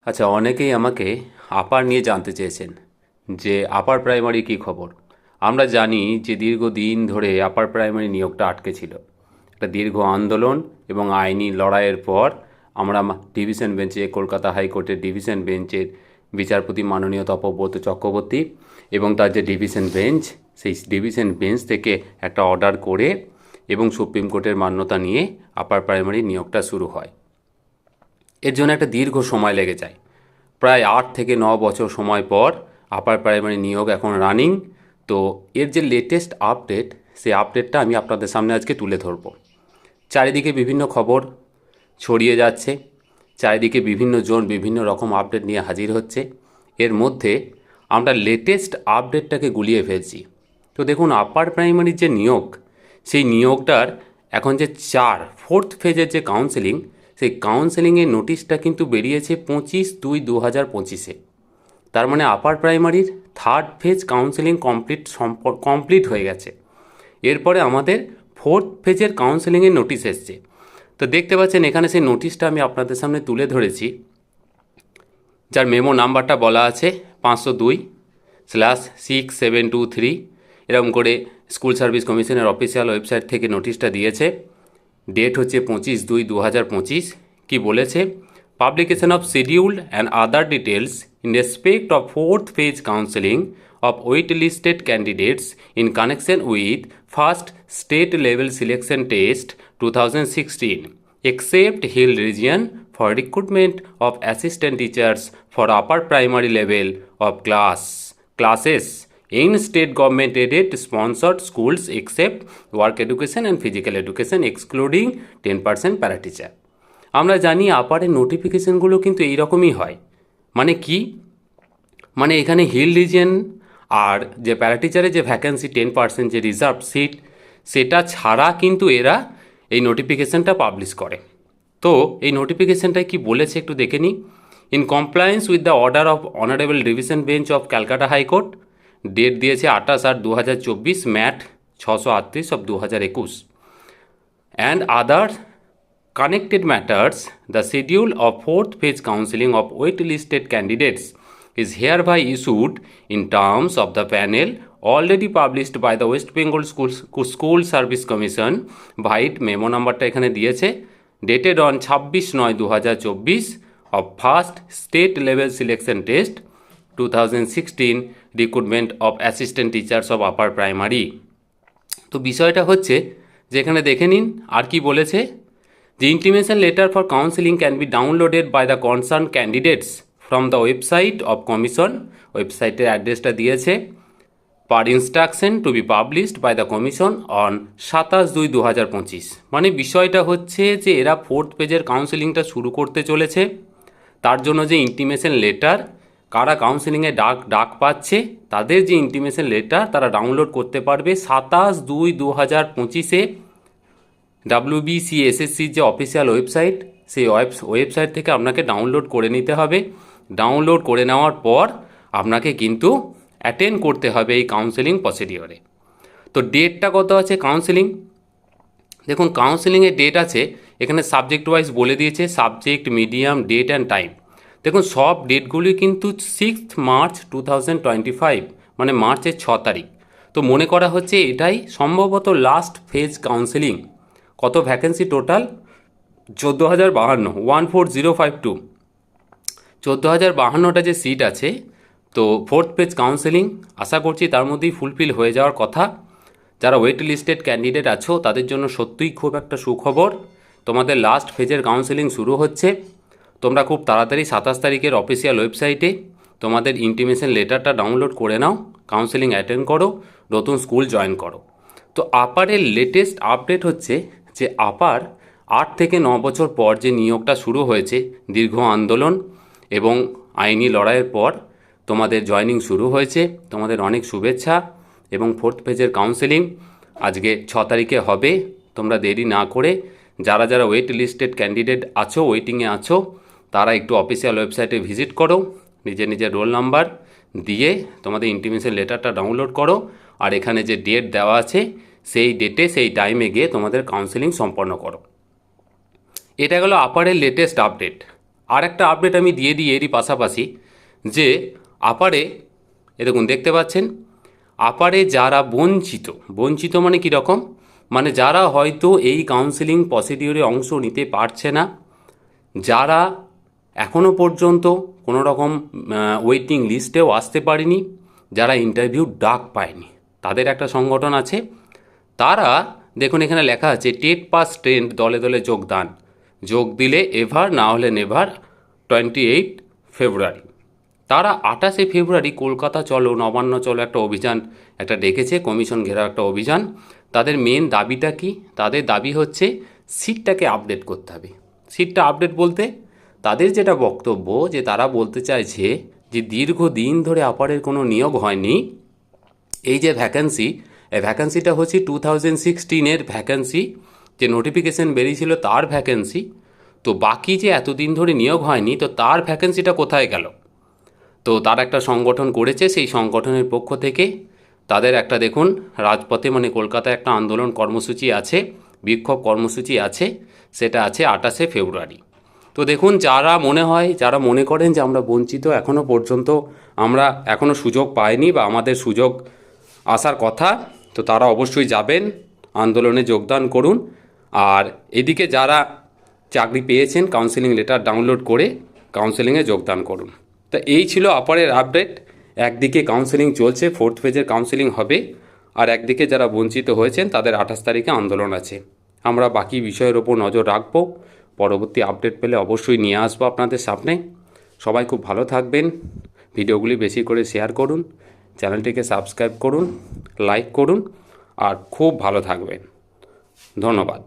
আচ্ছা, অনেকেই আমাকে আপার নিয়ে জানতে চেয়েছেন যে আপার প্রাইমারি কী খবর। আমরা জানি যে দীর্ঘদিন ধরে আপার প্রাইমারি নিয়োগটা আটকে ছিল। একটা দীর্ঘ আন্দোলন এবং আইনি লড়াইয়ের পর আমরা ডিভিশন বেঞ্চে, কলকাতা হাইকোর্টের ডিভিশন বেঞ্চের বিচারপতি মাননীয় তপব্রত চক্রবর্তী এবং তার যে ডিভিশন বেঞ্চ, সেই ডিভিশন বেঞ্চ থেকে একটা অর্ডার করে এবং সুপ্রিম কোর্টের মান্যতা নিয়ে আপার প্রাইমারি নিয়োগটা শুরু হয়। এর জন্য একটা দীর্ঘ সময় লেগে যায়। প্রায় 8 থেকে 9 বছর সময় পর আপার প্রাইমারি নিয়োগ এখন রানিং। তো এর যে লেটেস্ট আপডেট, সেই আপডেটটা আমি আপনাদের সামনে আজকে তুলে ধরব। চারিদিকে বিভিন্ন খবর ছড়িয়ে যাচ্ছে, চারিদিকে বিভিন্ন জন বিভিন্ন রকম আপডেট নিয়ে হাজির হচ্ছে। এর মধ্যে আমরা লেটেস্ট আপডেটটাকে গুলিয়ে ফেলছি। তো দেখুন, আপার প্রাইমারির যে নিয়োগ, সেই নিয়োগটার এখন যে ফোর্থ ফেজের যে কাউন্সেলিং, সেই কাউন্সেলিংয়ের নোটিশটা কিন্তু বেরিয়েছে 25/2/2025-এ। তার মানে আপার প্রাইমারির থার্ড ফেজ কাউন্সেলিং কমপ্লিট হয়ে গেছে। এরপরে আমাদের ফোর্থ ফেজের কাউন্সেলিংয়ের নোটিশ এসছে। তো দেখতে পাচ্ছেন এখানে সেই নোটিশটা আমি আপনাদের সামনে তুলে ধরেছি, যার মেমো নাম্বারটা বলা আছে 502/6723। এরকম করে স্কুল সার্ভিস কমিশনের অফিসিয়াল ওয়েবসাইট থেকে নোটিশটা দিয়েছে। ডেট হচ্ছে 25/2/2025। কি বলেছে? Publication of scheduled and other details in respect of fourth phase counselling of wait-listed candidates in connection with first state level selection test 2016, except Hill region, for recruitment of assistant teachers for upper primary level of classes in state government aided sponsored schools except work education and physical education excluding 10% para teacher. আমরা জানি আপারের নোটিফিকেশনগুলো কিন্তু এইরকমই হয়। মানে কি? মানে এখানে hill region আর যে প্যারাটিচারের যে ভ্যাকেন্সি 10% যে রিজার্ভ সিট, সেটা ছাড়া কিন্তু এরা এই নোটিফিকেশানটা পাবলিশ করে। তো এই নোটিফিকেশানটায় কি বলেছে একটু দেখে নিই। In compliance with the order of honourable division bench of Calcutta high court, date দিয়েছে 28/8/2024, MAT 638/2021, and other connected matters, the schedule of fourth phase counseling of wait-listed candidates is hereby issued in terms of the panel already published by the West Bengal School Service Commission white memo নাম্বারটা এখানে দিয়েছে, dated on 26/9/2024 of first state level selection test 2016 recruitment of assistant teachers of upper primary। তো বিষয়টা হচ্ছে যে এখানে দেখে নিন আর কি বলেছে। The intimation letter for counseling can be downloaded by the concerned candidates from the website of commission, ওয়েবসাইটের অ্যাড্রেসটা দিয়েছে, per instruction to be published by the commission on 27/2/2025। মানে বিষয়টা হচ্ছে যে এরা ফোর্থ পেজের কাউন্সেলিংটা শুরু করতে চলেছে। তার জন্য যে ইন্টিমেশন লেটার, কারা কাউন্সেলিংয়ে ডাক পাচ্ছে তাদের যে ইন্টিমেশন লেটার তারা ডাউনলোড করতে পারবে 27/2/2025-এ WBCSSCর যে অফিসিয়াল ওয়েবসাইট, সেই ওয়েবসাইট থেকে আপনাকে ডাউনলোড করে নিতে হবে। ডাউনলোড করে নেওয়ার পর আপনাকে কিন্তু অ্যাটেন্ড করতে হবে এই কাউন্সেলিং প্রসিডিওরে। তো ডেটটা কত আছে কাউন্সেলিং? দেখুন, কাউন্সেলিংয়ের ডেট আছে এখানে সাবজেক্ট ওয়াইজ বলে দিয়েছে, subject, medium, date and time. দেখুন, সব ডেটগুলি কিন্তু 6 মার্চ 2025, মানে মার্চের 6 তারিখ। তো মনে করা হচ্ছে এটাই সম্ভবত লাস্ট ফেজ কাউন্সেলিং। কত ভ্যাকেন্সি টোটাল? 14,052, 14,052, 14,052টা যে সিট আছে। তো ফোর্থ পেজ কাউন্সেলিং আশা করছি তার মধ্যেই ফুলফিল হয়ে যাওয়ার কথা। যারা ওয়েট লিস্টেড ক্যান্ডিডেট আছো তাদের জন্য সত্যিই খুব একটা সুখবর, তোমাদের লাস্ট ফেজের কাউন্সেলিং শুরু হচ্ছে। তোমরা খুব তাড়াতাড়ি 27 তারিখের অফিসিয়াল ওয়েবসাইটে তোমাদের ইন্টিমেশন লেটারটা ডাউনলোড করে নাও, কাউন্সেলিং অ্যাটেন্ড করো, নতুন স্কুল জয়েন করো। তো আপারের লেটেস্ট আপডেট হচ্ছে যে আপার 8 থেকে 9 বছর পর যে নিয়োগটা শুরু হয়েছে, দীর্ঘ আন্দোলন এবং আইনি লড়াইয়ের পর তোমাদের জয়েনিং শুরু হয়েছে। তোমাদের অনেক শুভেচ্ছা। এবং ফোর্থ ফেজের কাউন্সেলিং আজকে 6 তারিখে হবে। তোমরা দেরি না করে যারা যারা ওয়েট লিস্টেড ক্যান্ডিডেট আছো, ওয়েটিংয়ে আছো, তারা একটু অফিসিয়াল ওয়েবসাইটে ভিজিট করো, নিজের নিজের রোল নাম্বার দিয়ে তোমাদের ইন্টিমেশন লেটারটা ডাউনলোড করো, আর এখানে যে ডেট দেওয়া আছে সেই ডেটে সেই টাইমে গিয়ে তোমাদের কাউন্সেলিং সম্পন্ন করো। এটা গেল আপারের লেটেস্ট আপডেট। আর একটা আপডেট আমি দিয়ে দিই এরই পাশাপাশি, যে আপারে দেখুন দেখতে পাচ্ছেন, আপারে যারা বঞ্চিত মানে কীরকম, মানে যারা হয়তো এই কাউন্সেলিং প্রসিডিওরে অংশ নিতে পারছে না, যারা এখনও পর্যন্ত কোনো রকম ওয়েটিং লিস্টেও আসতে পারেনি, যারা ইন্টারভিউ ডাক পায়নি, তাদের একটা সংগঠন আছে। তারা দেখুন এখানে লেখা আছে টেট পাস ট্রেন্ড দলে দলে যোগদান, যোগ দিলে এভার না হলে নেভার, 28 ফেব্রুয়ারি। তারা 28 ফেব্রুয়ারি কলকাতা চলো নবান্ন চলো একটা অভিযান একটা ডেকেছে, কমিশন ঘেরা একটা অভিযান। তাদের মেন দাবিটা কি? তাদের দাবি হচ্ছে সিটটাকে আপডেট করতে হবে। সিটটা আপডেট বলতে তাদের যেটা বক্তব্য, যে তারা বলতে চাইছে যে দীর্ঘদিন ধরে আপারের কোনো নিয়োগ হয়নি, এই যে ভ্যাকেন্সি, এই ভ্যাকেন্সিটা হচ্ছে 2016-এর ভ্যাকেন্সি, যে নোটিফিকেশন বেরিয়েছিল তার ভ্যাকেন্সি। তো বাকি যে এতদিন ধরে নিয়োগ হয়নি, তো তার ভ্যাকেন্সিটা কোথায় গেল? তো তার একটা সংগঠন করেছে, সেই সংগঠনের পক্ষ থেকে তাদের একটা দেখুন রাজপথে মানে কলকাতায় একটা আন্দোলন কর্মসূচি আছে, বিক্ষোভ কর্মসূচি আছে, সেটা আছে 28 ফেব্রুয়ারি। তো দেখুন যারা মনে করেন যে আমরা বঞ্চিত, এখনও পর্যন্ত আমরা এখনও সুযোগ পাইনি বা আমাদের সুযোগ আসার কথা, তো তারা অবশ্যই যাবেন, আন্দোলনে যোগদান করুন। আর এদিকে যারা চাকরি পেয়েছেন কাউন্সেলিং লেটার ডাউনলোড করে কাউন্সেলিংয়ে যোগদান করুন। তো এই ছিল আপারের আপডেট। একদিকে কাউন্সেলিং চলছে, 4th ফেজের কাউন্সেলিং হবে, আর একদিকে যারা বঞ্চিত হয়েছেন তাদের 28 তারিখে আন্দোলন আছে। আমরা বাকি বিষয়ের ওপর নজর রাখবো, পরবর্তী আপডেট পেলে অবশ্যই নিয়ে আসবো আপনাদের সামনে। সবাই খুব ভালো থাকবেন, ভিডিওগুলি বেশি করে শেয়ার করুন, চ্যানেলটিকে সাবস্ক্রাইব করুন, লাইক করুন, আর খুব ভালো থাকবেন। ধন্যবাদ।